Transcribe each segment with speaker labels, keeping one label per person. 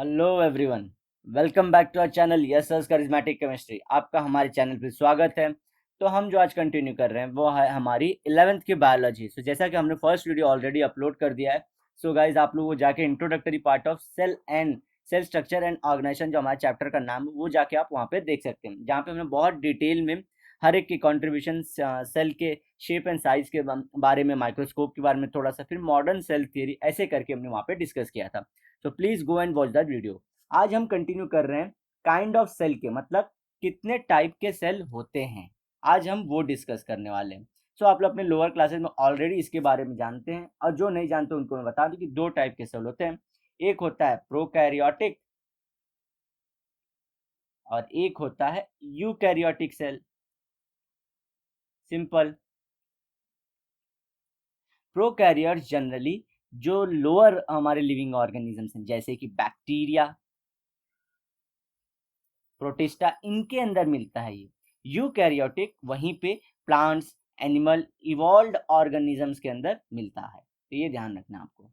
Speaker 1: Hello everyone, welcome back to our channel yes charismatic chemistry. आपका हमारे channel पर स्वागत है। तो हम जो आज कंटिन्यू कर रहे हैं वो है हमारी 11th की बायोलॉजी। सो जैसा कि हमने फर्स्ट वीडियो ऑलरेडी अपलोड कर दिया है, सो गाइज आप लोग वो जाके introductory part of cell structure and organisation, जो हमारे चैप्टर का नाम है, वो जाके आप वहाँ पे देख सकते हैं, जहाँ पे हमने बहुत डिटेल में हर एक की कॉन्ट्रीब्यूशन, सेल के शेप एंड साइज के बारे में, माइक्रोस्कोप के बारे में थोड़ा सा, फिर मॉडर्न सेल थियरी, ऐसे करके हमने वहाँ पे डिस्कस किया था। तो please go and watch that video. आज हम कंटिन्यू कर रहे हैं काइंड ऑफ सेल के, मतलब कितने टाइप के सेल होते हैं, आज हम वो डिस्कस करने वाले हैं। सो आप लोग अपने लोअर क्लासेस में ऑलरेडी इसके बारे में जानते हैं, और जो नहीं जानते उनको मैं बता दूं कि दो टाइप के सेल होते हैं। एक होता है प्रोकैरियोटिक और एक होता है eukaryotic cell. Simple. Prokaryotes generally जो लोअर हमारे लिविंग ऑर्गेनिजम्स हैं, जैसे कि बैक्टीरिया, प्रोटिस्टा, इनके अंदर मिलता है ये। यूकैरियोटिक वहीं पे प्लांट्स, एनिमल, इवॉल्व्ड ऑर्गेनिजम्स के अंदर मिलता है। तो ये ध्यान रखना आपको।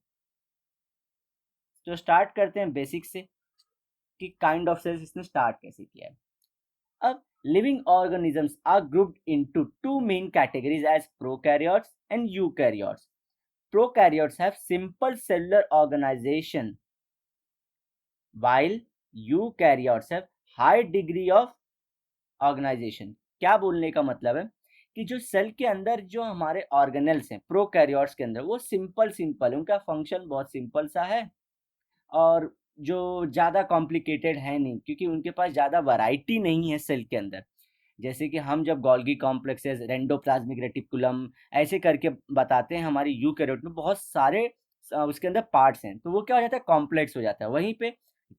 Speaker 1: तो स्टार्ट करते हैं बेसिक से कि काइंड ऑफ सेल्स इसने स्टार्ट कैसे किया है। अब living organisms are grouped into two main categories as prokaryotes and eukaryotes. Prokaryotes have simple cellular organization, while eukaryotes have high degree of organization। क्या बोलने का मतलब है कि जो सेल के अंदर जो हमारे ऑर्गेनल्स हैं प्रोकैरियोट्स के अंदर, वो सिंपल सिंपल, उनका फंक्शन बहुत सिंपल सा है, और जो ज़्यादा कॉम्प्लिकेटेड है नहीं, क्योंकि उनके पास ज़्यादा वैरायटी नहीं है सेल के अंदर। जैसे कि हम जब गोल्गी कॉम्प्लेक्सेस, रेंडोप्लाज्मिक रेटिकुलम, ऐसे करके बताते हैं, हमारी यूकैरियोट में बहुत सारे उसके अंदर पार्ट्स हैं, तो वो क्या हो जाता है, कॉम्प्लेक्स हो जाता है। वहीं पे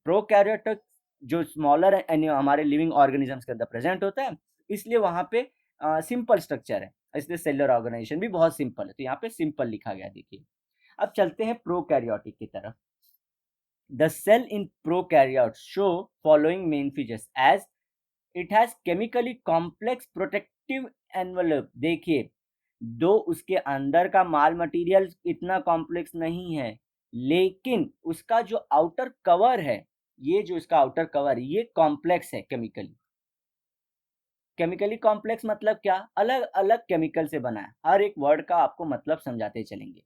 Speaker 1: प्रोकैरियोट जो स्मॉलर हमारे लिविंग ऑर्गेनिजम्स के अंदर प्रेजेंट होता है, इसलिए वहाँ पे सिंपल स्ट्रक्चर है, इसलिए सेलुलर ऑर्गेनाइजेशन भी बहुत सिंपल है। तो यहाँ पे सिंपल लिखा गया, देखिए। अब चलते हैं प्रोकैरियोटिक की तरफ। The cell in prokaryote show following main features as it has chemically complex protective envelope. देखिए, दो उसके अंदर का माल मटेरियल इतना कॉम्प्लेक्स नहीं है, लेकिन उसका जो आउटर कवर है, ये जो इसका आउटर कवर है, ये कॉम्प्लेक्स है केमिकली। केमिकली कॉम्प्लेक्स मतलब क्या, अलग अलग केमिकल से बना है। हर एक वर्ड का आपको मतलब समझाते चलेंगे।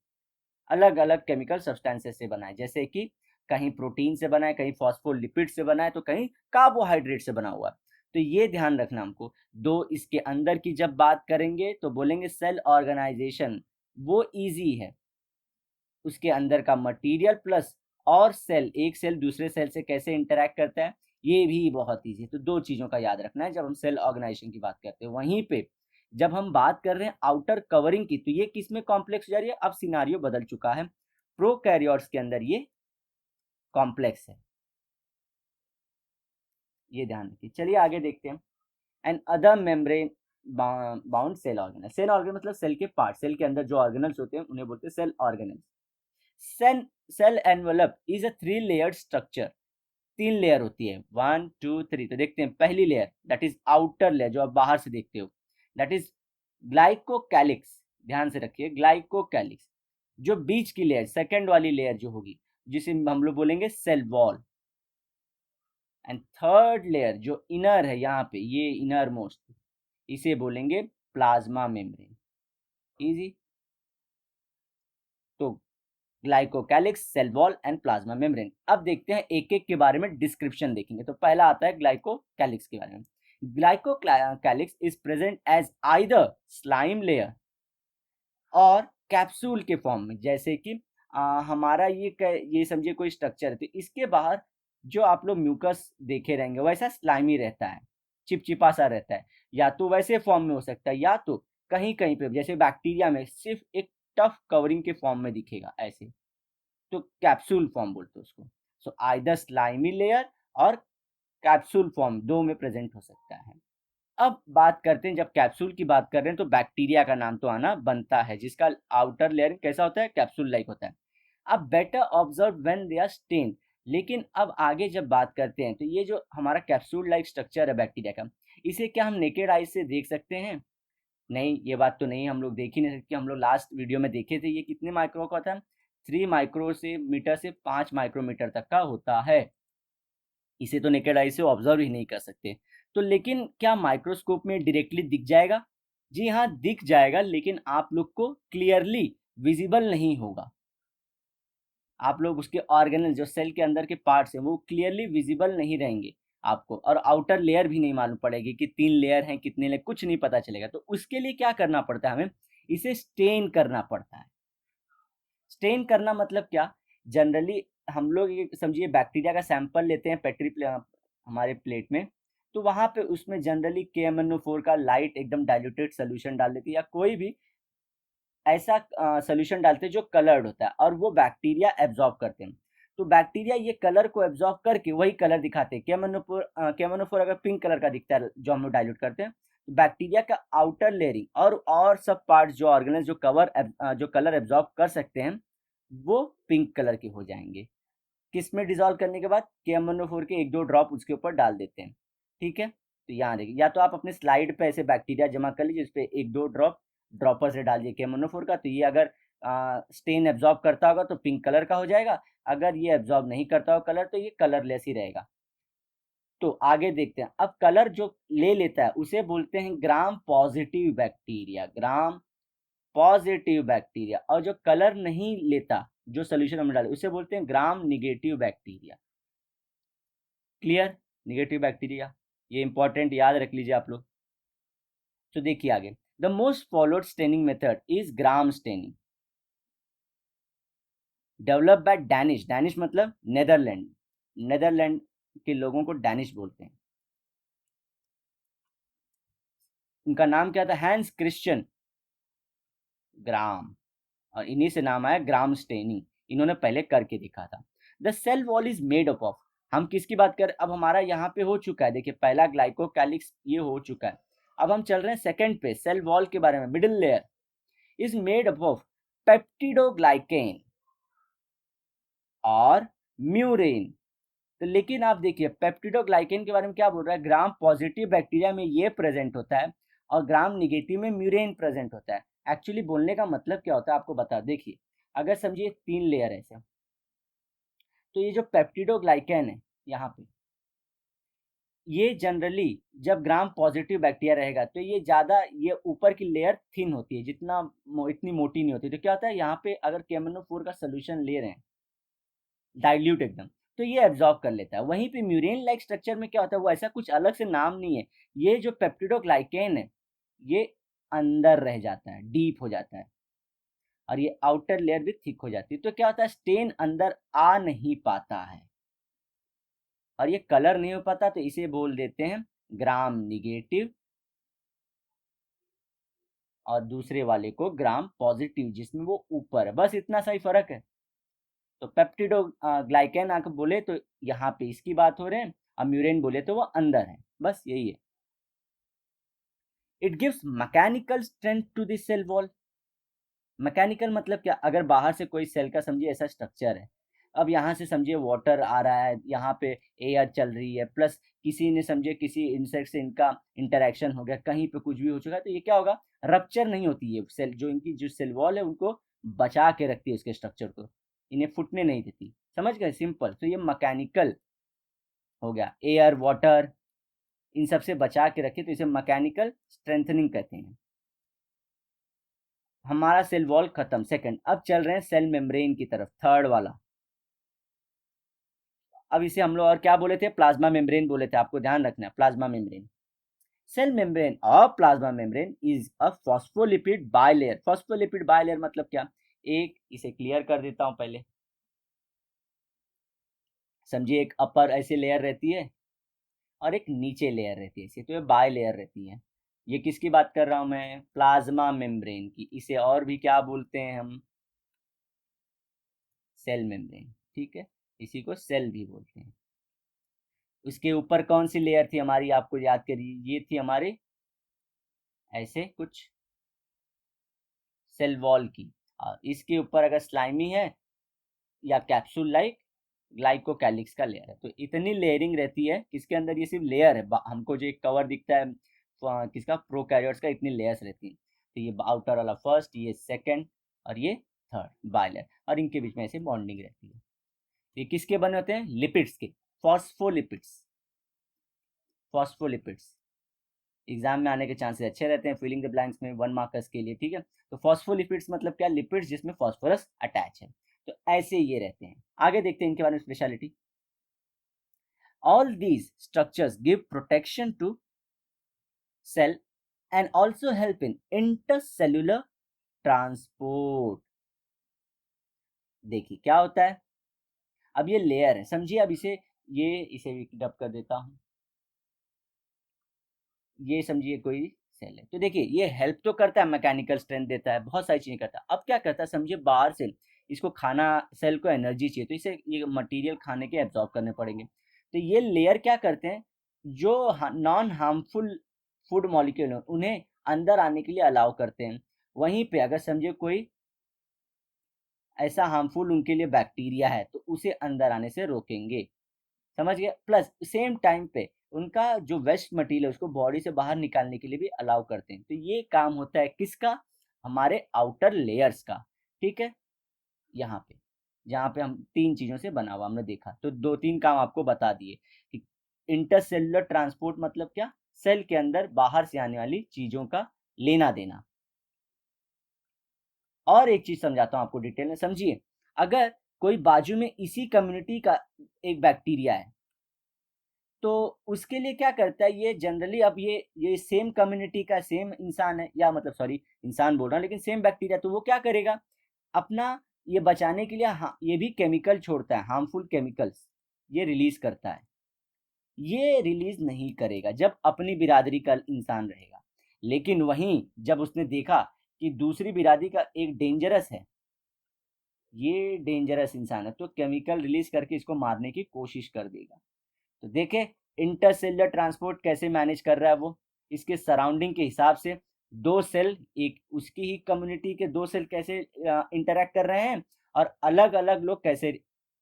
Speaker 1: अलग अलग केमिकल सब्सटेंसेस से बना है, जैसे कि कहीं प्रोटीन से बना है, कहीं फॉस्फोलिपिड से बना है, तो कहीं कार्बोहाइड्रेट से बना हुआ है। तो ये ध्यान रखना हमको। दो इसके अंदर की जब बात करेंगे तो बोलेंगे सेल ऑर्गेनाइजेशन, वो इजी है। उसके अंदर का मटेरियल प्लस और सेल, एक सेल दूसरे सेल से कैसे इंटरेक्ट करता है, ये भी बहुत ईजी है। तो दो चीज़ों का याद रखना है जब हम सेल ऑर्गेनाइजेशन की बात करते हैं। वहीं पे जब हम बात कर रहे हैं आउटर कवरिंग की, तो ये किस में कॉम्प्लेक्स हो जा रही है, अब सिनारियो बदल चुका है। प्रोकैरियोट्स के अंदर ये कॉम्प्लेक्स है, ये ध्यान रखिए। चलिए आगे देखते हैं। And other membrane bound cell organelle. Cell organelle मतलब सेल के पार्ट, सेल के अंदर जो ऑर्गेनल्स होते हैं उन्हें बोलते हैं cell organelles. Cell envelope is a three layered structure. तीन लेयर होती है, 1 2 3। तो देखते हैं पहली layer, that is outer layer, जो आप बाहर से देखते हो, दैट इज ग्लाइकोकैलिक्स। ध्यान से रखिए, ग्लाइकोकैलिक्स। जो बीच की लेयर, सेकंड वाली लेयर जो होगी, जिसे हम लोग बोलेंगे cell wall. And third layer जो इनर है, यहाँ पे ये इनर मोस्ट, इसे बोलेंगे प्लाज्मा मेम्ब्रेन। इजी। तो glycocalyx, cell wall and plasma membrane. अब देखते हैं एक एक के बारे में डिस्क्रिप्शन देखेंगे। तो पहला आता है ग्लाइकोकैलिक्स के बारे में। Glycocalyx is present as either slime layer और कैप्सूल के फॉर्म में। जैसे कि हमारा ये समझिए कोई स्ट्रक्चर है, तो इसके बाहर जो आप लोग म्यूकस देखे रहेंगे वैसा स्लाइमी रहता है, चिपचिपा सा रहता है। या तो वैसे फॉर्म में हो सकता है, या तो कहीं कहीं पे जैसे बैक्टीरिया में सिर्फ एक टफ कवरिंग के फॉर्म में दिखेगा ऐसे, तो कैप्सूल फॉर्म बोलते हैं उसको। सो आइदर स्लाइमी लेयर और कैप्सूल फॉर्म, दो में प्रेजेंट हो सकता है। अब बात करते हैं, जब कैप्सूल की बात कर रहे हैं तो बैक्टीरिया का नाम तो आना बनता है, जिसका आउटर लेयर कैसा होता है, कैप्सूल लाइक होता है। अब better observe when they are stained. लेकिन अब आगे जब बात करते हैं, तो ये जो हमारा कैप्सूल लाइक स्ट्रक्चर है बैक्टीरिया का, इसे क्या हम नेकेड आई से देख सकते हैं? नहीं, ये बात तो नहीं, हम लोग देख ही नहीं सकते। हम लोग लास्ट वीडियो में देखे थे, ये कितने माइक्रो का होता है, 3 माइक्रो से मीटर से 5 माइक्रोमीटर तक का होता है। इसे तो नेकेड आई से ऑब्जर्व ही नहीं कर सकते। तो लेकिन क्या माइक्रोस्कोप में डायरेक्टली दिख जाएगा? जी हाँ, दिख जाएगा, लेकिन आप लोग को क्लियरली विजिबल नहीं होगा। आप लोग उसके ऑर्गेनल जो सेल के अंदर के पार्ट्स हैं वो क्लियरली विजिबल नहीं रहेंगे आपको, और आउटर लेयर भी नहीं मालूम पड़ेगी कि 3 लेयर हैं, कितने लेयर, कुछ नहीं पता चलेगा। तो उसके लिए क्या करना पड़ता है हमें? इसे स्टेन करना पड़ता है। स्टेन करना मतलब क्या? जनरली हम लोग ये समझिए बैक्टीरिया का सैंपल लेते हैं हमारे प्लेट में, तो वहाँ पे उसमें जनरली KMnO4 का लाइट एकदम डाइल्यूटेड सोल्यूशन डाल देती है, या कोई भी ऐसा सोल्यूशन डालते हैं जो कलर्ड होता है, और वो बैक्टीरिया एब्जॉर्ब करते हैं। तो बैक्टीरिया ये कलर को एब्जॉर्ब करके वही कलर दिखाते हैं। KMnO4 अगर पिंक कलर का दिखता है जो हम लोग डाइल्यूट करते हैं, तो बैक्टीरिया का आउटर लेयरिंग और सब पार्ट्स जो ऑर्गेनल जो कलर एब्जॉर्ब कर सकते हैं वो पिंक कलर के हो जाएंगे। किस में डिजोल्व करने के बाद? KMnO4 के 1-2 ड्रॉप उसके ऊपर डाल देते हैं। ठीक है, तो यहाँ देखिए, या तो आप अपने स्लाइड पे ऐसे बैक्टीरिया जमा कर लीजिए, उस पर 1-2 ड्रॉपर से डाल दिए KMnO4 का, तो ये अगर स्टेन एब्जॉर्ब करता होगा तो पिंक कलर का हो जाएगा। अगर ये एब्जॉर्ब नहीं करता होगा कलर, तो ये कलरलेस ही रहेगा। तो आगे देखते हैं। अब कलर जो ले लेता है उसे बोलते हैं gram positive bacteria. Gram positive bacteria. और जो कलर नहीं लेता, जो सोल्यूशन हमने डाले, उसे बोलते हैं ग्राम negative bacteria. Clear? Negative bacteria, ये इंपॉर्टेंट, याद रख लीजिए आप लोग। तो देखिए आगे, the most followed staining method is gram staining, develop by Danish. Danish मतलब नेदरलैंड। नेदरलैंड के लोगों को डैनिश बोलते हैं। उनका नाम क्या था? हैंस क्रिश्चियन ग्राम, और इन्हीं से नाम आया ग्राम स्टेनिंग। इन्होंने पहले करके दिखा था। The cell wall is made up of, हम किसकी बात कर, अब हमारा यहाँ पे हो चुका है, देखिए पहला ग्लाइकोकैलिक्स ये हो चुका है। अब हम चल रहे हैं सेकंड पे, सेल वॉल के बारे में। Middle layer is made up of peptidoglycan और म्यूरेन। तो लेकिन आप देखिए पेप्टिडोग्लाइकेन के बारे में क्या बोल रहा है? ग्राम पॉजिटिव बैक्टीरिया में ये प्रेजेंट होता है और ग्राम निगेटिव में म्यूरेन प्रेजेंट होता है। एक्चुअली बोलने का मतलब क्या होता है आपको बता, देखिए अगर समझिए 3 लेयर ऐसे, तो ये जो पेप्टिडोग्लाइकेन है यहाँ पे, ये जनरली जब ग्राम पॉजिटिव बैक्टीरिया रहेगा तो ये ज़्यादा, ये ऊपर की लेयर थिन होती है, इतनी मोटी नहीं होती। तो क्या होता है यहाँ पे अगर KMnO4 का सोल्यूशन ले रहे हैं डाइल्यूट एकदम, तो ये एब्जॉर्ब कर लेता है। वहीं पे म्यूरेन लाइक स्ट्रक्चर में क्या होता है, वो ऐसा कुछ अलग से नाम नहीं है, ये जो पेप्टिडोग्लाइकेन है ये अंदर रह जाता है, डीप हो जाता है, और ये आउटर लेयर भी थिक हो जाती है। तो क्या होता है, स्टेन अंदर आ नहीं पाता है और ये कलर नहीं हो पाता, तो इसे बोल देते हैं ग्राम निगेटिव, और दूसरे वाले को ग्राम पॉजिटिव जिसमें वो ऊपर है। बस इतना सा ही फर्क है। तो पेप्टिडो ग्लाइकेन आके बोले तो यहाँ पे इसकी बात हो रहे हैं, और म्यूरेन बोले तो वो अंदर है, बस यही है। It gives mechanical strength to the cell wall. Mechanical मतलब क्या? अगर बाहर से कोई सेल का समझिए ऐसा स्ट्रक्चर है, अब यहाँ से समझिए वाटर आ रहा है, यहाँ पे एयर चल रही है, प्लस किसी ने समझिए किसी इंसेक्ट से इनका इंटरेक्शन हो गया, कहीं पे कुछ भी हो चुका है, तो ये क्या होगा, रप्चर नहीं होती है सेल, जो इनकी जो सेल वॉल है उनको बचा के रखती है उसके स्ट्रक्चर को, इन्हें फुटने नहीं देती। समझ गए? सिंपल। तो ये मैकेनिकल हो गया, एयर वाटर इन सब से बचा के रखे, तो इसे मैकेनिकल स्ट्रेंथनिंग कहते हैं। हमारा सेल वॉल खत्म, सेकंड। अब चल रहे हैं सेल मेम्ब्रेन की तरफ, थर्ड वाला। अब इसे हम लोग और क्या बोले थे? प्लाज्मा मेम्ब्रेन बोले थे, आपको ध्यान रखना है, प्लाज्मा मेम्ब्रेन। सेल मेम्ब्रेन और plasma membrane is a phospholipid bilayer. Phospholipid bilayer मतलब क्या? एक इसे क्लियर कर देता हूं पहले। समझिए एक अपर ऐसे लेयर रहती है और एक नीचे लेयर रहती है, इसे तो ये बाय लेयर रहती है। ये किसकी बात कर रहा हूं मैं? प्लाज्मा मेम्ब्रेन की। इसे और भी क्या बोलते हैं हम? Cell membrane. ठीक है, इसी को सेल भी बोलते हैं। उसके ऊपर कौन सी लेयर थी हमारी, आपको याद करिए, ये थी हमारी ऐसे कुछ सेल वॉल की, और इसके ऊपर अगर स्लाइमी है या कैप्सूल लाइक ग्लाइकोकैलिक्स का लेयर है। तो इतनी लेयरिंग रहती है, किसके अंदर? ये सिर्फ लेयर है, हमको जो एक कवर दिखता है किसका, प्रोकैरियोट्स का, इतनी लेयर्स रहती हैं। तो ये आउटर वाला फर्स्ट, ये सेकंड, और ये थर्ड बायलर, और इनके बीच में ऐसे बॉन्डिंग रहती है। ये किसके बने होते हैं? लिपिड्स के। फॉस्फोलिपिड्स। फॉस्फोलिपिड्स एग्जाम में आने के चांसेस अच्छे रहते हैं, फिलिंग द ब्लैंक्स में 1 मार्कर्स के लिए, ठीक है। तो फॉस्फोलिपिड्स मतलब क्या, लिपिड्स जिसमें फॉस्फोरस अटैच है, तो ऐसे ये रहते हैं। आगे देखते हैं इनके बारे में speciality. All these structures give protection to cell and also help in intercellular transport. देखिए क्या होता है, अब ये लेयर है, समझिए। अब इसे भी डब कर देता हूं। ये समझिए कोई सेल है, तो देखिए ये हेल्प तो करता है, मैकेनिकल स्ट्रेंथ देता है, बहुत सारी चीजें करता है। अब क्या करता है, समझिए बाहर से इसको खाना, सेल को एनर्जी चाहिए, तो इसे ये मटेरियल खाने के एब्जॉर्ब करने पड़ेंगे। तो ये लेयर क्या करते हैं, जो नॉन हार्मफुल फूड मॉलिक्यूल है उन्हें अंदर आने के लिए अलाउ करते हैं। वहीं पे अगर समझिए कोई ऐसा हार्मफुल उनके लिए बैक्टीरिया है तो उसे अंदर आने से रोकेंगे, समझ गए। प्लस सेम टाइम पे उनका जो वेस्ट मटेरियल है उसको बॉडी से बाहर निकालने के लिए भी अलाउ करते हैं। तो ये काम होता है किसका, हमारे आउटर लेयर्स का, ठीक है। यहाँ पे जहाँ पे हम 3 चीजों से बना हुआ हमने देखा, तो 2-3 काम आपको बता दिए कि इंटरसेलुलर ट्रांसपोर्ट मतलब क्या, सेल के अंदर बाहर से आने वाली चीजों का लेना देना। और एक चीज समझाता हूँ आपको डिटेल में, समझिए। अगर कोई बाजू में इसी कम्युनिटी का एक बैक्टीरिया है तो उसके लिए क्या करता है, ये जनरली, अब ये सेम कम्युनिटी का सेम इंसान है, या मतलब सॉरी इंसान बोल रहा हूँ, लेकिन सेम बैक्टीरिया, तो वो क्या करेगा, अपना ये बचाने के लिए, हाँ, ये भी केमिकल छोड़ता है, हार्मफुल केमिकल्स ये रिलीज करता है। ये रिलीज नहीं करेगा जब अपनी बिरादरी का इंसान रहेगा, लेकिन वहीं जब उसने देखा कि दूसरी बिरादरी का एक डेंजरस है, ये डेंजरस इंसान है, तो केमिकल रिलीज करके इसको मारने की कोशिश कर देगा। तो देखे इंटरसेलुलर ट्रांसपोर्ट कैसे मैनेज कर रहा है वो, इसके सराउंडिंग के हिसाब से 2 सेल, एक उसकी ही कम्युनिटी के 2 सेल कैसे इंटरेक्ट कर रहे हैं, और अलग अलग लोग कैसे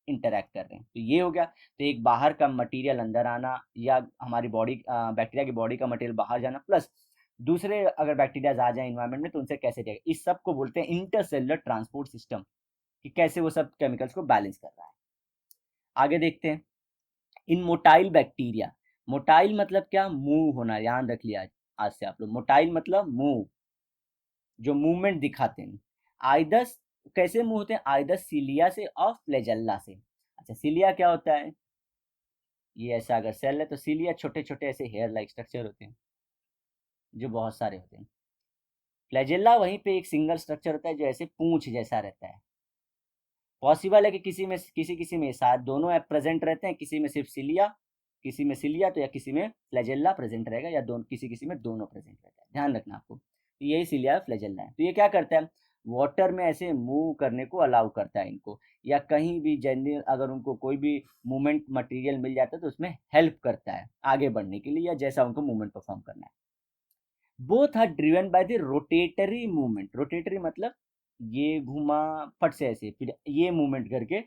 Speaker 1: इंटरेक्ट कर रहे हैं। तो ये हो गया। तो एक बाहर का मटेरियल अंदर आना, या हमारी बॉडी बैक्टीरिया की बॉडी का मटेरियल बाहर जाना, प्लस दूसरे अगर बैक्टीरियाज आ जाए इन्वायरमेंट में तो उनसे कैसे रहेगा, इस सब को बोलते हैं इंटरसेलुलर ट्रांसपोर्ट सिस्टम, कि कैसे वो सब केमिकल्स को बैलेंस कर रहा है। आगे देखते हैं इन मोटाइल बैक्टीरिया। मोटाइल मतलब क्या, मूव होना, ध्यान रख लिया आज से आप लोग, मोटाइल मतलब मूव, जो मूवमेंट दिखाते हैं। आइदस कैसे मूव होते हैं, आइदस सीलिया से और फ्लैजेल्ला से। अच्छा, सीलिया क्या होता है, ये ऐसा अगर सेल है तो सीलिया छोटे छोटे ऐसे हेयर लाइक स्ट्रक्चर होते हैं जो बहुत सारे होते हैं। फ्लैजेल्ला वहीं पे एक सिंगल स्ट्रक्चर होता है जो ऐसे पूंछ जैसा रहता है। पॉसिबल है कि किसी में शायद दोनों प्रेजेंट रहते हैं, किसी में सिर्फ सिलिया, किसी में सिलिया तो, या किसी में फ्लैजेल्ला प्रेजेंट रहेगा, या दोनों, किसी किसी में दोनों प्रेजेंट रहता है, ध्यान रखना आपको। तो यही सिलिया फ्लैजेल्ला है। तो ये क्या करता है, वाटर में ऐसे मूव करने को अलाउ करता है इनको, या कहीं भी जनरल अगर उनको कोई भी मूवमेंट मटेरियल मिल जाता है तो उसमें हेल्प करता है आगे बढ़ने के लिए, या जैसा उनको मूवमेंट परफॉर्म करना है। Both are driven by the rotatory movement. Rotatory मतलब ये घुमा फट से ऐसे, फिर ये मूवमेंट करके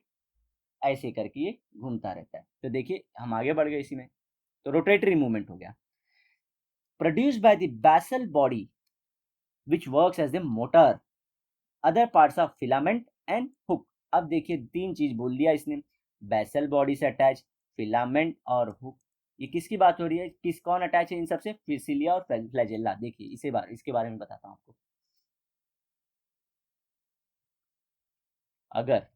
Speaker 1: ऐसे करके ये घूमता रहता है। तो देखिए हम आगे बढ़ गए इसी में, तो रोटेटरी मूवमेंट हो गया। Produced by the basal body which works as the motor, other parts of filament and hook. अब देखिए 3 चीज बोल दिया इसने, बेसल बॉडी से अटैच, फिलामेंट और हुक। ये किसकी बात हो रही है, कौन अटैच है इन सबसे, फिसिलिया और फ्लैजेल्ला। देखिए इसके बारे में बताता हूँ आपको। अगर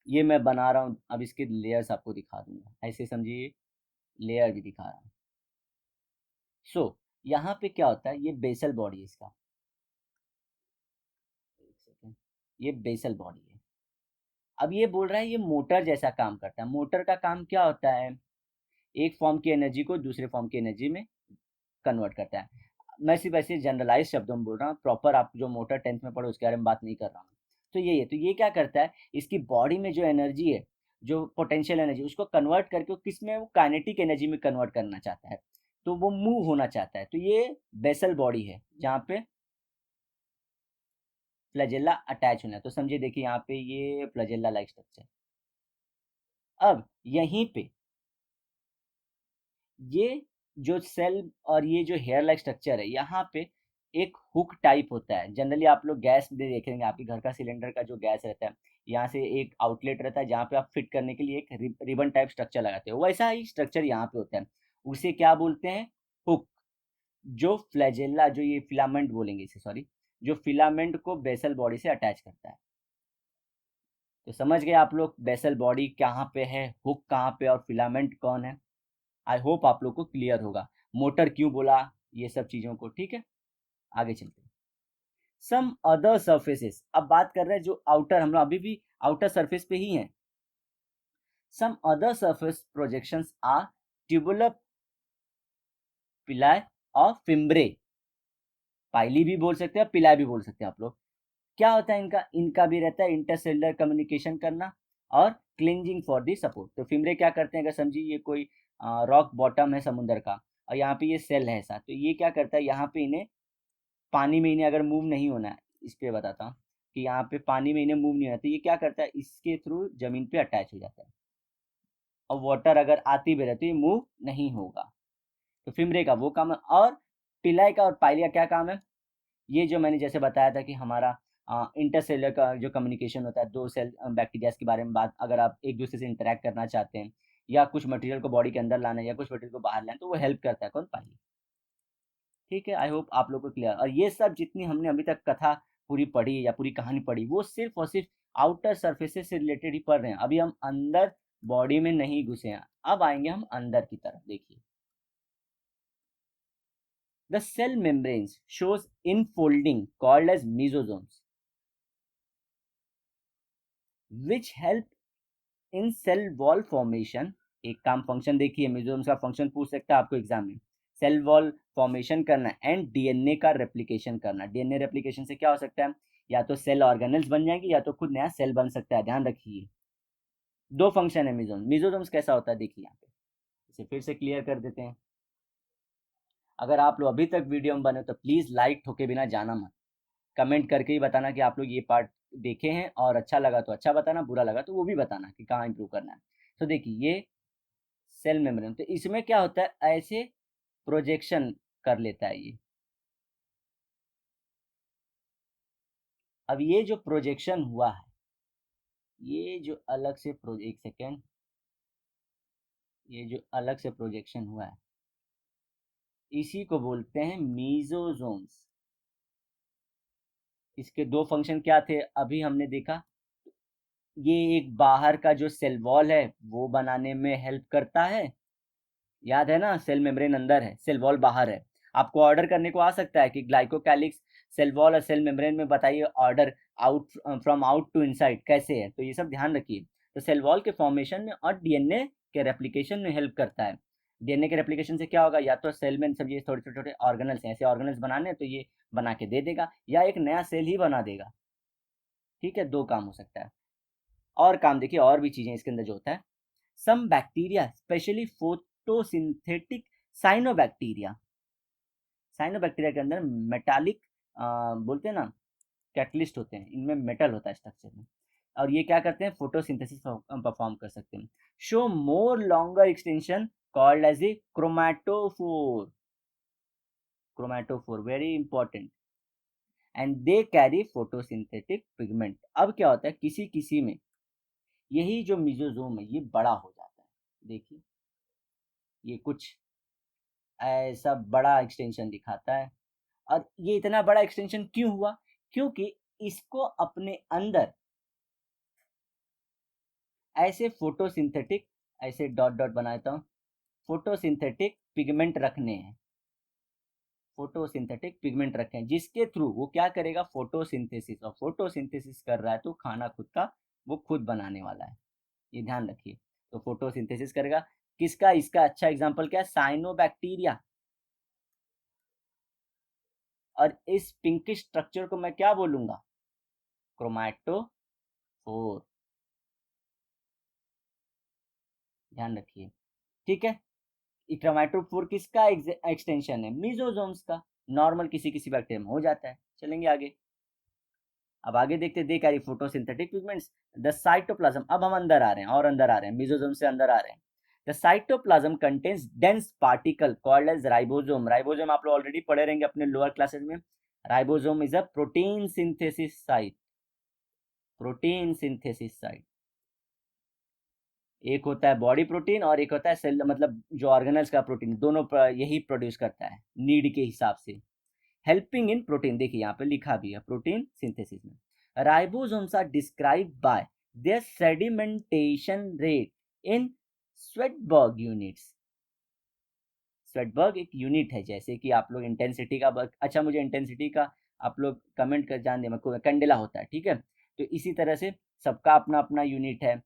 Speaker 1: ये मैं बना रहा हूँ, अब इसके लेयर्स आपको दिखा दूंगा, ऐसे समझिए, लेयर भी दिखा रहा हूँ। सो यहाँ पे क्या होता है, ये बेसल बॉडी है इसका, एक सेकेंड, ये बेसल बॉडी है। अब ये बोल रहा है ये मोटर जैसा काम करता है। मोटर का काम क्या होता है, एक फॉर्म की एनर्जी को दूसरे फॉर्म की एनर्जी में कन्वर्ट करता है। मैं सिर्फ ऐसे जनरलाइज शब्दों में बोल रहा हूँ, प्रॉपर आप जो मोटर 10th में पढ़ो उसके बारे में बात नहीं कर रहा हूँ। तो यही है, तो ये क्या करता है, इसकी बॉडी में जो एनर्जी है, जो पोटेंशियल एनर्जी, उसको कन्वर्ट करके वो किस में, वो काइनेटिक एनर्जी में कन्वर्ट करना चाहता है, तो वो मूव होना चाहता है। तो ये बेसल बॉडी है जहाँ पे फ्लैजेला अटैच होना है। तो समझिए, देखिए यहाँ पे ये फ्लैजेला लाइक स्ट्रक्चर। अब यहीं पे ये जो सेल और ये जो हेयर लाइक स्ट्रक्चर है, यहाँ पे एक हुक टाइप होता है। जनरली आप लोग गैस में देखेंगे, आपके घर का सिलेंडर का जो गैस रहता है, यहाँ से एक आउटलेट रहता है जहाँ पे आप फिट करने के लिए एक रिबन टाइप स्ट्रक्चर लगाते हो, वैसा ही स्ट्रक्चर यहाँ पे होता है। उसे क्या बोलते हैं? हुक। जो फ्लैजेला, जो ये फिलामेंट बोलेंगे इसे, सॉरी, जो फिलामेंट को बेसल बॉडी से अटैच करता है। तो समझ गए आप लोग बेसल बॉडी कहाँ पे है, हुक कहाँ पे, और फिलामेंट कौन है। आई होप आप लोग को क्लियर होगा मोटर क्यों बोला, ये सब चीज़ों को। ठीक है, आगे चलते हैं। सम अदर सर्फेसेस, अब बात कर रहे हैं जो आउटर, हम लोग अभी भी आउटर सरफेस पे ही हैं। Some other surface projections are tubular pili और फिम्ब्रे। पाइली भी बोल सकते हैं, पिलाय भी बोल सकते हैं आप लोग। क्या होता है इनका? इनका भी रहता है इंटरसेलुलर कम्युनिकेशन करना और क्लिंजिंग फॉर दी सपोर्ट। तो फिम्ब्रे क्या करते हैं, अगर समझिए ये कोई रॉक बॉटम है समुद्र का, और यहाँ पे ये सेल है ऐसा, तो ये क्या करता है, यहाँ पे इन्हें पानी में इन्हें अगर मूव नहीं होना है, इस पे बताता हूँ कि यहाँ पे पानी में इन्हें मूव नहीं होना, तो ये क्या करता है, इसके थ्रू जमीन पे अटैच हो जाता है, और वाटर अगर आती भी रहती है मूव नहीं होगा। तो फिम्ब्रे का वो काम है। और पिलाई का और पाइलिया क्या काम है? ये जो मैंने जैसे बताया था कि हमारा इंटरसेलर का जो कम्युनिकेशन होता है, दो सेल बैक्टीरिया के बारे में बात, अगर आप एक दूसरे से इंटरेक्ट करना चाहते हैं या कुछ मटेरियल को बॉडी के अंदर लाना है या कुछ मटेरियल को बाहर लाना, तो वो हेल्प करता है कौन? पाइलिया। ठीक है, आई होप आप लोग को क्लियर। और ये सब जितनी हमने अभी तक कथा पूरी पढ़ी या पूरी कहानी पढ़ी, वो सिर्फ और सिर्फ आउटर सरफेसेस से रिलेटेड ही पढ़ रहे हैं, अभी हम अंदर बॉडी में नहीं घुसे हैं। अब आएंगे हम अंदर की तरफ। देखिए, the cell membranes shows infolding called as mesosomes which help in cell wall formation. एक काम फंक्शन देखिए, मेसोसोम्स का फंक्शन पूछ सकता है आपको एग्जाम में। सेल वॉल फॉर्मेशन करना एंड डीएनए का रेप्लिकेशन करना। डीएनए रेप्लिकेशन से क्या हो सकता है, या तो सेल ऑर्गेनल्स बन जाएंगे या तो खुद नया सेल बन सकता है, ध्यान रखिए। दो फंक्शन है मेसोसोम। मेसोसोम्स कैसा होता है देखिए यहाँ पे, इसे फिर से क्लियर कर देते हैं। अगर आप लोग अभी तक वीडियो में बने तो प्लीज लाइक ठोके बिना जाना मत, कमेंट करके ही बताना कि आप लोग ये पार्ट देखे हैं, और अच्छा लगा तो अच्छा बताना, बुरा लगा तो वो भी बताना कि कहाँ इंप्रूव करना है। तो देखिए, ये सेल मेम्ब्रेन, तो इसमें क्या होता है, ऐसे प्रोजेक्शन कर लेता है ये। अब ये जो प्रोजेक्शन हुआ है, ये जो अलग से एक सेकेंड, ये जो अलग से प्रोजेक्शन हुआ है, इसी को बोलते हैं मीजोजोम्स। इसके दो फंक्शन क्या थे अभी हमने देखा। ये एक बाहर का जो सेल वॉल है वो बनाने में हेल्प करता है, याद है ना, सेल मेम्ब्रेन अंदर है, सेल वॉल बाहर है। आपको ऑर्डर करने को आ सकता है कि ग्लाइकोकैलिक्स, सेल वॉल और सेल मेम्ब्रेन में बताइए order out from out to inside कैसे है, तो ये सब ध्यान रखिए। तो सेल वॉल के फॉर्मेशन में और डीएनए के रेप्लिकेशन में हेल्प करता है। डीएनए के रेप्लिकेशन से क्या होगा, या तो सेल में सब ये थोड़े छोटे छोटे ऑर्गेनल्स हैं, ऐसे ऑर्गेनल्स बनाने हैं तो ये बना के दे देगा, या एक नया सेल ही बना देगा। ठीक है, दो काम हो सकता है। और काम देखिए, और भी चीजें इसके अंदर जो होता है, some bacteria specially photosynthetic cyanobacteria. Cyanobacteria के अंदर मेटालिक बोलते हैं ना, कैटलिस्ट होते हैं, इनमें मेटल होता है स्ट्रक्चर में, और ये क्या करते हैं, फोटोसिंथेसिस परफॉर्म कर सकते हैं। Show more longer extension called as a chromatophore. Chromatophore very important, and they carry photosynthetic pigment. अब क्या होता है, किसी किसी में यही जो मिजोजोम है ये बड़ा हो जाता है। देखिए, ये कुछ ऐसा बड़ा एक्सटेंशन दिखाता है। और ये इतना बड़ा एक्सटेंशन क्यों हुआ, क्योंकि इसको अपने अंदर ऐसे फोटोसिंथेटिक, ऐसे डॉट डॉट बनाता हूँ, फोटोसिंथेटिक पिगमेंट रखने हैं। फोटोसिंथेटिक पिगमेंट रखे हैं जिसके थ्रू वो क्या करेगा, फोटोसिंथेसिस, और फोटोसिंथेसिस कर रहा है तो खाना खुद का वो खुद बनाने वाला है, ये ध्यान रखिए। तो फोटोसिंथेसिस करेगा किसका, इसका अच्छा एग्जांपल क्या है, साइनोबैक्टीरिया। और इस पिंकिश स्ट्रक्चर को मैं क्या बोलूंगा, क्रोमैटोफोर। ध्यान रखिए, ठीक है। क्रोमैटोफोर किसका एक्सटेंशन है, मीजोजोम्स का। नॉर्मल किसी किसी बैक्टीरिया में हो जाता है। चलेंगे आगे। अब आगे देखते हैं, दे carry photosynthetic pigments the cytoplasm. अब हम अंदर आ रहे हैं और अंदर आ रहे हैं, मीजोजोम से अंदर आ रहे हैं। The cytoplasm contains dense particle called as ribosome. Ribosome आप लोग ऑलरेडी पढ़े रहेंगे अपने लोअर क्लासेस में। Ribosome is a protein synthesis site, protein synthesis site. एक होता है बॉडी प्रोटीन और एक होता है सेल, मतलब जो ऑर्गेनल्स का प्रोटीन, दोनों यही प्रोड्यूस करता है नीड के हिसाब से। हेल्पिंग इन प्रोटीन, देखिए यहाँ पे लिखा भी है प्रोटीन सिंथेसिस में। Ribosomes are describe by their sedimentation rate in Svedberg units. Svedberg एक यूनिट है, जैसे कि आप लोग इंटेंसिटी का अच्छा मुझे इंटेंसिटी का आप लोग कमेंट कर जान दे, कैंडेला होता है, ठीक है। तो इसी तरह से सबका अपना अपना यूनिट है।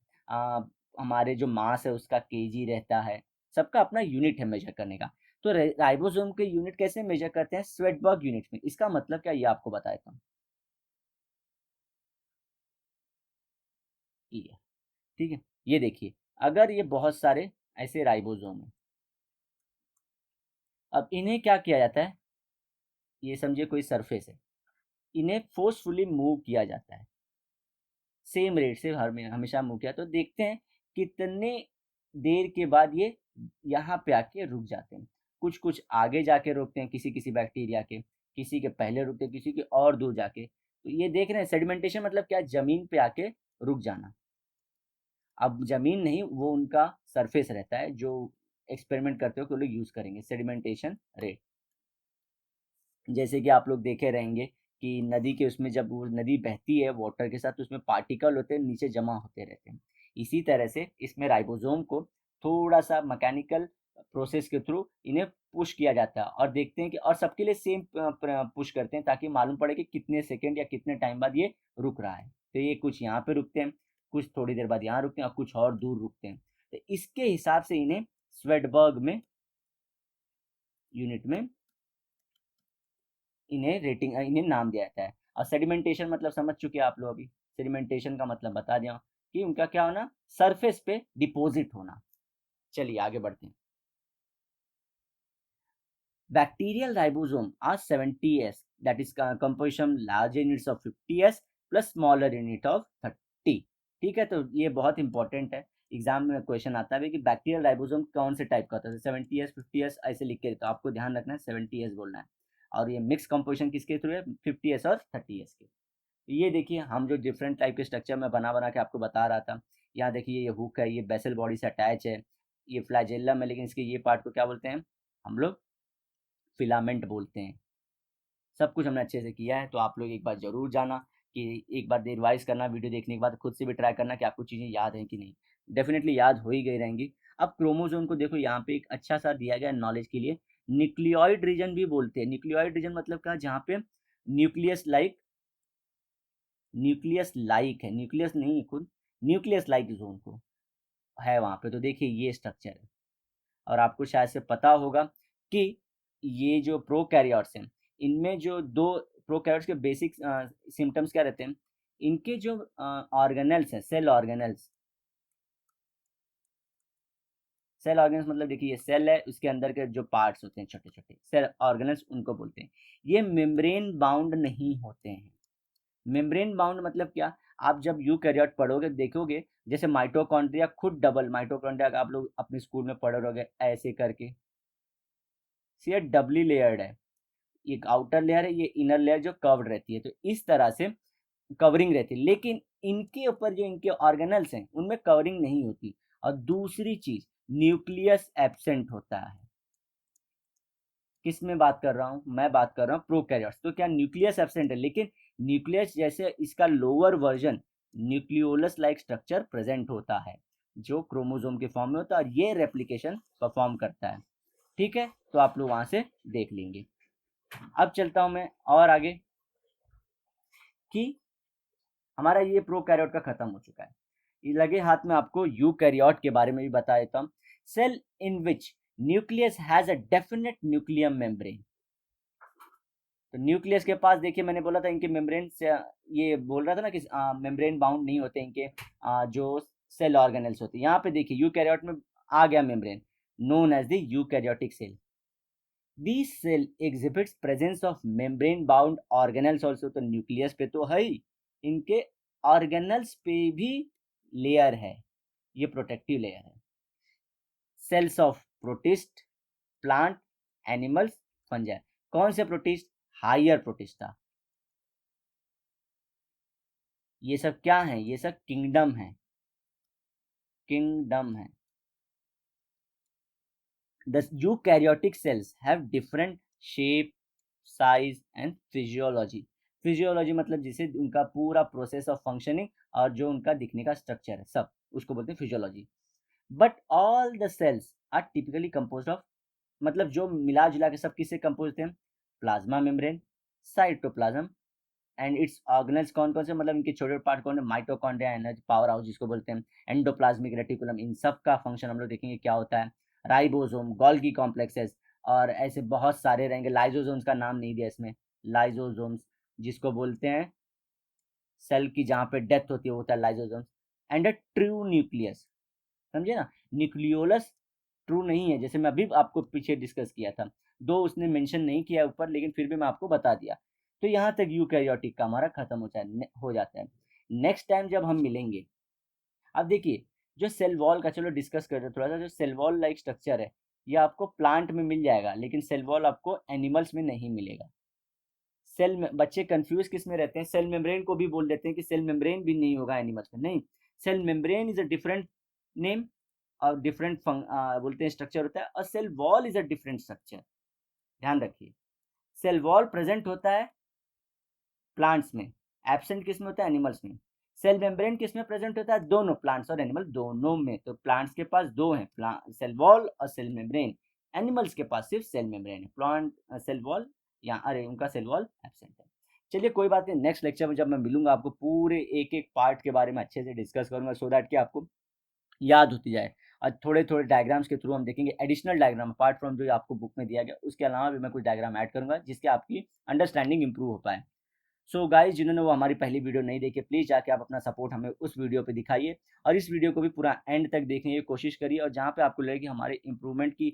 Speaker 1: हमारे जो मास है उसका केजी रहता है, सबका अपना यूनिट है मेजर करने का। तो राइबोसोम के यूनिट कैसे मेजर करते हैं? स्वेटबर्ग यूनिट में। इसका मतलब क्या, ये आपको बता देता हूँ। ये ठीक है, ये देखिए, अगर ये बहुत सारे ऐसे राइबोसोम है, अब इन्हें क्या किया जाता है, ये समझिए कोई सरफेस है, इन्हें फोर्सफुली मूव किया जाता है, सेम रेट से हर में हमेशा मूव किया, तो देखते हैं कितने देर के बाद ये यहाँ पे आके रुक जाते हैं। कुछ कुछ आगे जाके रुकते हैं, किसी किसी बैक्टीरिया के, किसी के पहले रुकते हैं, किसी के और दूर जाके। तो ये देख रहे हैं सेडिमेंटेशन मतलब क्या, जमीन पे आके रुक जाना। अब जमीन नहीं, वो उनका सरफेस रहता है जो एक्सपेरिमेंट करते हो कि वो लोग यूज करेंगे सेडिमेंटेशन रेट। जैसे कि आप लोग देखे रहेंगे कि नदी के उसमें जब वो नदी बहती है वाटर के साथ, तो उसमें पार्टिकल होते हैं, नीचे जमा होते रहते हैं। इसी तरह से इसमें राइबोसोम को थोड़ा सा मैकेनिकल प्रोसेस के थ्रू इन्हें पुश किया जाता है, और देखते हैं कि, और सबके लिए सेम पुश करते हैं ताकि मालूम पड़े कि कितने सेकेंड या कितने टाइम बाद ये रुक रहा है। तो ये कुछ यहाँ पे रुकते हैं, कुछ थोड़ी देर बाद यहाँ रुकते हैं, और कुछ और दूर रुकते हैं। तो इसके हिसाब से इन्हें स्वेटबर्ग में यूनिट में इन्हें रेटिंग, इन्हें नाम दिया जाता है। और सेडिमेंटेशन मतलब समझ चुके हैं आप लोग अभी, सेडिमेंटेशन का मतलब बता दिया कि उनका क्या होना, सरफेस पे डिपॉजिट होना। चलिए आगे बढ़ते हैं। Bacterial ribosome are 70s, that is composition large units of 50s plus smaller unit of 30। ठीक है, तो ये बहुत इंपॉर्टेंट है, एग्जाम में क्वेश्चन आता है कि बैक्टीरियल राइबोसोम कौन से टाइप का होता है। 70s 50s ऐसे लिख के, तो आपको ध्यान रखना है 70s बोलना है। और ये मिक्स कंपोजिशन किसके थ्रू है, 50s और 30s के। ये देखिए, हम जो डिफरेंट टाइप के स्ट्रक्चर में बना बना के आपको बता रहा था, यहाँ देखिए ये हुक है, ये बेसल बॉडी से अटैच है, ये फ्लैजेलम है, लेकिन इसके ये पार्ट को क्या बोलते हैं हम लोग, फिलामेंट बोलते हैं। सब कुछ हमने अच्छे से किया है, तो आप लोग एक बार ज़रूर जाना कि एक बार रिवाइज करना, वीडियो देखने के बाद खुद से भी ट्राई करना कि आपको चीज़ें याद हैं कि नहीं। डेफिनेटली याद हो ही गई रहेंगी। अब क्रोमोसोम को देखो, यहाँ पे एक अच्छा सा दिया गया नॉलेज के लिए, न्यूक्लियोइड रीजन भी बोलते हैं। न्यूक्लियोइड रीजन मतलब क्या, जहाँ पे न्यूक्लियस लाइक, न्यूक्लियस लाइक है, न्यूक्लियस नहीं है खुद, न्यूक्लियस लाइक जोन को है वहाँ पे। तो देखिए ये स्ट्रक्चर है, और आपको शायद से पता होगा कि ये जो प्रोकैरियोट्स हैं, इनमें जो दो प्रोकैरियोट्स के बेसिक सिम्टम्स क्या रहते हैं, इनके जो ऑर्गेनल्स हैं, सेल ऑर्गेनल्स, सेल ऑर्गेनल्स मतलब देखिए ये सेल है, उसके अंदर के जो पार्ट्स होते हैं छोटे छोटे, सेल ऑर्गेनल्स उनको बोलते हैं। ये मेम्ब्रेन बाउंड नहीं होते हैं। मेम्ब्रेन बाउंड मतलब क्या, आप जब यूकैरियोट पढ़ोगे देखोगे, जैसे माइटोकॉन्ड्रिया खुद डबल, माइटोकॉन्ड्रिया का आप लोग अपने स्कूल में पढ़े रहोगे ऐसे करके, ये डबली लेयर्ड है, एक आउटर लेयर है, ये इनर लेयर जो कर्व्ड रहती है, तो इस तरह से कवरिंग रहती है। लेकिन इनके ऊपर जो इनके ऑर्गेनल्स हैं उनमें कवरिंग नहीं होती। और दूसरी चीज, न्यूक्लियस एब्सेंट होता है। किस में बात कर रहा हूँ, मैं बात कर रहा हूँ प्रोकैरियोट्स। तो क्या न्यूक्लियस एब्सेंट है, लेकिन न्यूक्लियस जैसे इसका lower version, nucleolus like structure present होता है, जो क्रोमोसोम के फॉर्म में होता है, और ये रेप्लिकेशन परफॉर्म करता है। ठीक है, तो आप लोग वहां से देख लेंगे। अब चलता हूं मैं और आगे, कि हमारा ये प्रोकैरियोट का खत्म हो चुका है, ये लगे हाथ में आपको यूकैरियोट के बारे में भी बता देता हूँ। Cell in which nucleus has a definite nuclear membrane. तो न्यूक्लियस के पास देखिए, मैंने बोला था इनके मेम्ब्रेन से, ये बोल रहा था ना कि मेम्ब्रेन बाउंड नहीं होते इनके जो सेल ऑर्गेनल्स होते हैं। यहाँ पे देखिए यूकैरियोट में आ गया membrane, known as the eukaryotic cell. These cell exhibits presence of membrane bound organelles also। तो न्यूक्लियस पे तो है ही, इनके ऑर्गेनल्स पे भी लेयर है, ये प्रोटेक्टिव लेयर है। Cells of protist, plant, animals, fungi. कौन से प्रोटिस्ट, हायर प्रोटिस्टा। ये सब क्या है? ये सब किंगडम है, किंगडम है। The eukaryotic cells have different shape, size and physiology. Physiology मतलब जिसे उनका पूरा प्रोसेस ऑफ फंक्शनिंग और जो उनका दिखने का स्ट्रक्चर है सब, उसको बोलते हैं physiology. But all the cells are typically compose of, मतलब जो मिला जुला के सब किससे कंपोज थे? Plasma membrane, cytoplasm and its organelles कौन कौन से, मतलब इनके छोटे पार्ट कौन है? माइटोकॉन्ड्रिया, एनर्जी पावर हाउस जिसको बोलते हैं, एंडोप्लाज्मिक रेटिकुलम, इन सब का फंक्शन हम लोग देखेंगे क्या होता है। राइबोसोम, गोल्गी कॉम्प्लेक्सेस और ऐसे बहुत सारे रहेंगे। लाइजोसोम्स का नाम नहीं दिया इसमें, लाइजोसोम्स जिसको बोलते हैं सेल की जहाँ पे डेथ होती है वो होता है lysosomes. And a true nucleus, समझे ना? न्यूक्लियोलस ट्रू नहीं है, जैसे मैं अभी आपको पीछे डिस्कस किया था, दो उसने मेंशन नहीं किया ऊपर, लेकिन फिर भी मैं आपको बता दिया। तो यहाँ तक यूकैरियोटिक का हमारा खत्म हो जाता है। नेक्स्ट टाइम जब हम मिलेंगे, अब देखिए जो सेल वॉल का, चलो डिस्कस करते हैं थोड़ा सा। जो सेल वॉल लाइक स्ट्रक्चर है ये आपको प्लांट में मिल जाएगा, लेकिन सेल वॉल आपको एनिमल्स में नहीं मिलेगा। सेल में बच्चे कंफ्यूज किस में रहते हैं? सेल मेम्ब्रेन को भी बोल देते हैं कि सेल मेम्ब्रेन भी नहीं होगा एनिमल्स में, नहीं। Cell membrane is a different name और डिफरेंट बोलते हैं स्ट्रक्चर होता है, और cell wall is a different structure. ध्यान रखिए, सेल वॉल प्रेजेंट होता है प्लांट्स में, एब्सेंट किस में होता है? एनिमल्स में। सेल मेम्ब्रेन किस में प्रेजेंट होता है? दोनों, प्लांट्स और एनिमल दोनों में। तो प्लांट्स के पास दो हैं, सेल वॉल और सेल मेम्ब्रेन। एनिमल्स के पास सिर्फ सेल मेम्ब्रेन है, प्लांट सेल वॉल या अरे उनका सेल वॉल एब्सेंट है। चलिए कोई बात नहीं, नेक्स्ट लेक्चर में जब मैं मिलूंगा आपको पूरे एक एक पार्ट के बारे में अच्छे से डिस्कस करूंगा, सो दैट कि आपको याद होती जाए। और थोड़े थोड़े डायग्राम्स के थ्रू हम देखेंगे एडिशनल डायग्राम, अपार्ट फ्रॉम जो आपको बुक में दिया गया उसके अलावा भी मैं कुछ डायग्राम ऐड करूंगा जिससे आपकी अंडरस्टैंडिंग इंप्रूव हो पाए। सो गाइज जिन्होंने वो हमारी पहली वीडियो नहीं देखी, प्लीज़ जाके आप अपना सपोर्ट हमें उस वीडियो पे दिखाइए, और इस वीडियो को भी पूरा एंड तक देखने की कोशिश करिए, और जहाँ पे आपको लगे कि हमारे इंप्रूवमेंट की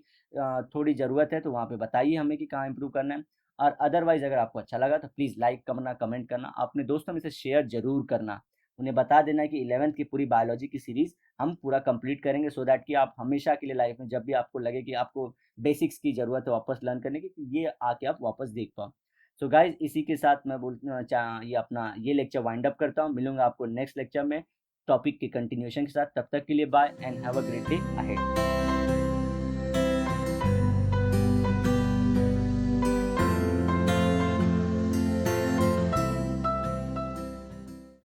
Speaker 1: थोड़ी ज़रूरत है तो वहाँ पे बताइए हमें कि कहाँ इंप्रूव करना है। और अदरवाइज अगर आपको अच्छा लगा तो प्लीज़ लाइक करना, कमेंट करना, अपने दोस्तों में से शेयर जरूर करना। उन्हें बता देना कि 11th की पूरी बायोलॉजी की सीरीज़ हम पूरा कंप्लीट करेंगे, सो दैट कि आप हमेशा के लिए लाइफ में जब भी आपको लगे कि आपको बेसिक्स की ज़रूरत है वापस लर्न करने की, तो ये आके आप वापस देख पाओ। सो गाइज इसी के साथ मैं ये अपना ये लेक्चर वाइंड अप करता हूँ। मिलूंगा आपको नेक्स्ट लेक्चर में टॉपिक के कंटिन्यूशन के साथ। तब तक के लिए bye and have a great day ahead.